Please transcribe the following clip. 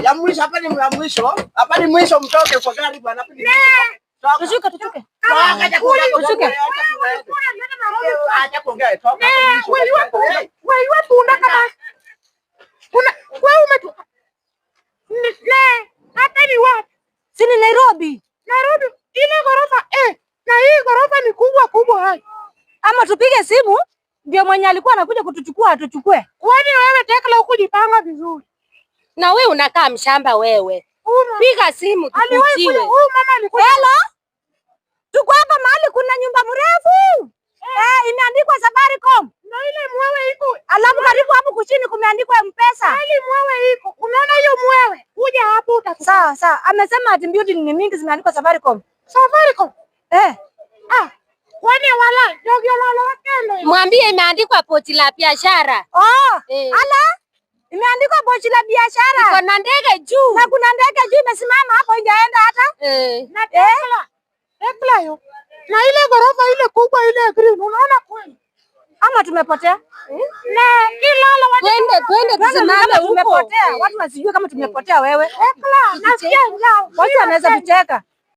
Ya mwisho hapa ni mwisho. Hapa ni mwisho mtoke kwa gari bwana. Tushuke. Tushuke. Acha kuongea. Toka. Wewe punda kama. Wewe umetu. Hapa ni wapi? Si ni Nairobi. Nairobi. Ile ghorofa na hii ghorofa ni kubwa hai. Ama tupige simu ndio mwenye alikuwa anakuja kutuchukua atuchukue. Kwani wewe Tekla hukujipanga vizuri? Na wewe unakaa mshamba wewe. Piga simu tukujiwe. Huyu mama alikuwa. Hello? Tuko hapa mahali kuna nyumba mrefu. Imeandikwa Safaricom. Na ile mwewe iko. Alafu karibu hapo kuchini kumeandikwa M-Pesa. Ile mwewe iko. Unaona hiyo mwewe? Kuja hapo utakuta. Sawa. Amesema ati building ni mingi zimeandikwa Safaricom. Safaricom. Kwani wala jogyo wala wakende. Mwambie imeandikwa pochi la biashara. Ala? Imeandikwa pochi la biashara. Iko na ndege juu. Na kuna ndege juu imesimama hapo injaenda hata. Na Tekla yo. Na ile ghorofa ile kubwa ile green unaona kweli? Ama tumepotea? Na kilala twende tusimame huko. Tumepotea. Watu wasijue kama tumepotea wewe. Tekla nasikia njaa. Watu wanaweza kucheka.